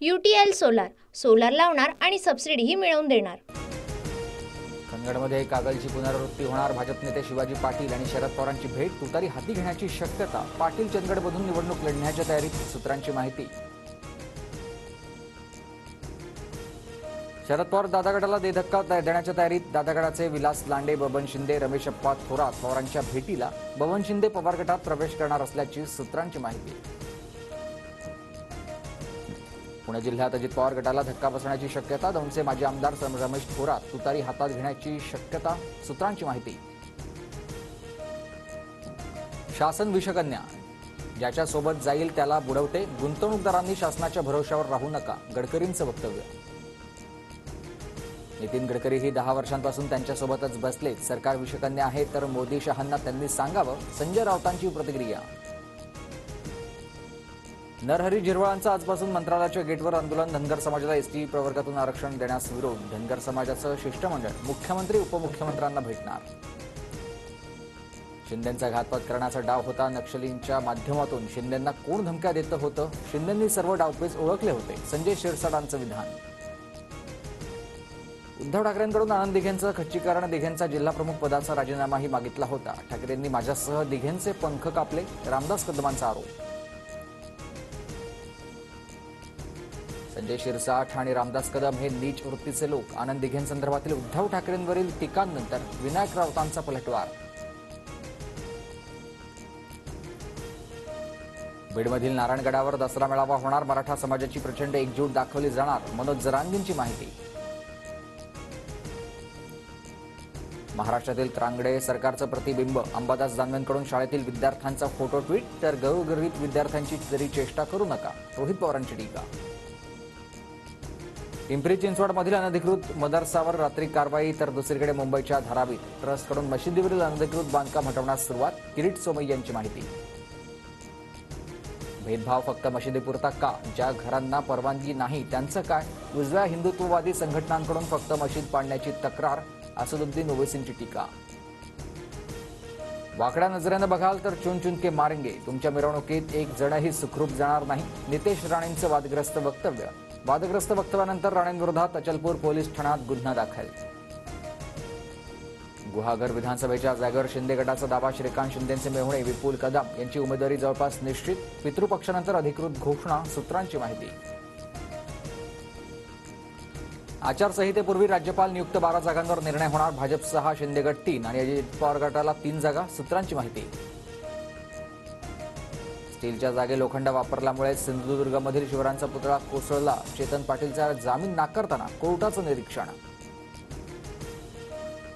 UTL solar solar लावणार आणि सबसिडीही मिळवून देणार। चंदगडमध्ये कागलची पुनरावृत्ती होणार। भाजप नेते शिवाजी पाटील आणि शरद पवारांची भेट, तुतारी हाती घेण्याची शक्यता। पाटील चंदगडमधून निवडणूक लढण्याच्या तयारीत, सूत्रांची माहिती। शरद पवार दादा गटाला धक्का देण्याच्या तयारीत। दादा गटाचे विलास लांडे, बबन शिंदे, रमेश अप्पा थोरात पवारांच्या भेटीला बबन शिंदे पवार गटात प्रवेश करणार असल्याची सूत्रांची माहिती। पुणे जिल्ह्यात अजित पवार गटाला धक्का बसण्याची शक्यता। दौंडचे माजी आमदार रमेश थोरात तुतारी हातात घेण्याची शक्यता, सूत्रांची माहिती। शासन विषकन्या, ज्याच्या सोबत जाईल त्याला बुडवते। गुंतवणूकदारांनी शासनाच्या भरोश्यावर राहू नका, गडकरींचं वक्तव्य। नितीन गडकरीही 10 वर्षांपासून त्यांच्यासोबतच बसलेत। सरकार विषकन्या आहे तर मोदी शहांना त्यांनी सांगावं, संजय राऊतांची प्रतिक्रिया। नरहरी झिरवाळांचं आजपासून मंत्रालयाच्या गेटवर आंदोलन। धनगर समाजाला एसटी प्रवर्गातून आरक्षण देण्यास विरोध। धनगर समाजाचं शिष्टमंडळ मुख्यमंत्री उपमुख्यमंत्र्यांना भेटणार। शिंदेंचा घातपात करण्याचा डाव होता। नक्षलींच्या माध्यमातून शिंदेंना कोण धमक्या देतं होतं? शिंदेंनी सर्व डावपेच ओळखले होते, संजय शिरसाटांचं विधान। उद्धव ठाकरेंकडून आनंद दिघेंचं खच्चीकरण। दिघेंचा जिल्हाप्रमुख पदाचा राजीनामाही मागितला होता। ठाकरेंनी माझ्यासह दिघेंचे पंख कापले, रामदास कदमांचा आरोप। संजय शिरसाट आणि रामदास कदम हे नीच वृत्तीचे लोक। आनंद दिघेंसंदर्भातील उद्धव ठाकरेंवरील टीकांनंतर विनायक राऊतांचा पलटवार। बीडमधील नारायणगडावर दसरा मेळावा होणार। मराठा समाजाची प्रचंड एकजूट दाखवली जाणार, मनोज जरांगींची माहिती। महाराष्ट्रातील त्रांगडे सरकारचं प्रतिबिंब। अंबादास दानवेंकडून शाळेतील विद्यार्थ्यांचा फोटो ट्विट, तर गैरगरीब विद्यार्थ्यांची तरी चेष्टा करू नका, रोहित पवारांची टीका। पिंपरी चिंचवडमधील अनधिकृत मदरसावर रात्री कारवाई, तर दुसरीकडे मुंबईच्या धारावीत ट्रस्टकडून मशिदीवरील अनधिकृत बांधकाम हटवण्यास सुरुवात। किरीट सोमय्या यांची माहिती। भेदभाव फक्त मशिदीपुरता का? ज्या घरांना परवानगी नाही त्यांचं काय? उजव्या हिंदुत्ववादी संघटनांकडून फक्त मशीद पाडण्याची तक्रार, असदुद्दीन ओवैसींची टीका। वाकड्या नजरेनं बघाल तर चुन चुन के मारेंगे, तुमच्या मिरवणुकीत एक जणही सुखरूप जाणार नाही, नितेश राणेंचं वादग्रस्त वक्तव्य। वादग्रस्त वक्तव्यानंतर राणेंविरोधात अचलपूर पोलीस ठाण्यात गुन्हा दाखल। गुहागर विधानसभेच्या जागेवर शिंदे गटाचा दावा। श्रीकांत शिंदेंचे मेहुणे विपुल कदम यांची उमेदवारी जवळपास निश्चित। पितृपक्षानंतर अधिकृत घोषणा, सूत्रांची माहिती। आचारसंहितेपूर्वी राज्यपाल नियुक्त 12 जागांवर निर्णय होणार। भाजप 6, शिंदे गट 3 आणि अजित पवार गटाला 3 जागा, सूत्रांची माहिती। स्टीलच्या जागी लोखंड वापरल्यामुळे सिंधुदुर्गमधील शिवरायांचा पुतळा कोसळला। चेतन पाटीलचा जामीन नाकारताना कोर्टाचं निरीक्षण।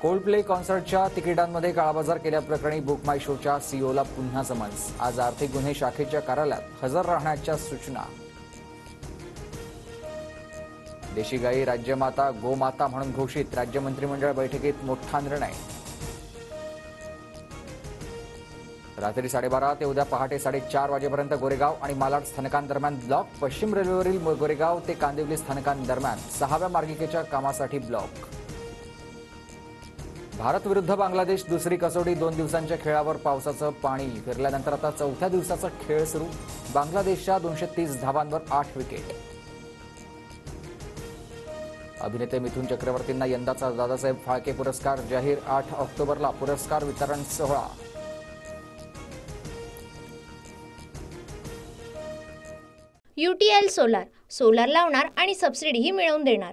कोल्डप्ले कॉन्सर्टच्या तिकिटांमध्ये काळाबाजार केल्याप्रकरणी बुक माय शोच्या सीईओला पुन्हा समन्स। आज आर्थिक गुन्हे शाखेच्या कार्यालयात हजर राहण्याच्या सूचना। देशी गाई राज्यमाता गोमाता म्हणून घोषित। राज्य मंत्रिमंडळ बैठकीत मोठा निर्णय। रात्री 12:30 ते उद्या पहाटे 4:30 वाजेपर्यंत गोरेगाव आणि मालाड स्थानकांदरम्यान ब्लॉक। पश्चिम रेल्वेवरील गोरेगाव ते कांदिवली स्थानकांदरम्यान 6व्या मार्गिकेच्या कामासाठी ब्लॉक। भारत विरुद्ध बांगलादेश दुसरी कसोटी। 2 दिवसांच्या खेळावर पावसाचं पाणी फिरल्यानंतर आता 4थ्या दिवसाचा खेळ सुरू। बांगलादेशच्या 230 धावांवर 8 विकेट। अभिनेते मिथुन चक्रवर्तींना यंदाचा दादासाहेब फाळके पुरस्कार जाहीर। 8 ऑक्टोबरला पुरस्कार वितरण सोहळा। UTL सोलार सोलार लावणार आणि सबसिडीही मिळवून देणार।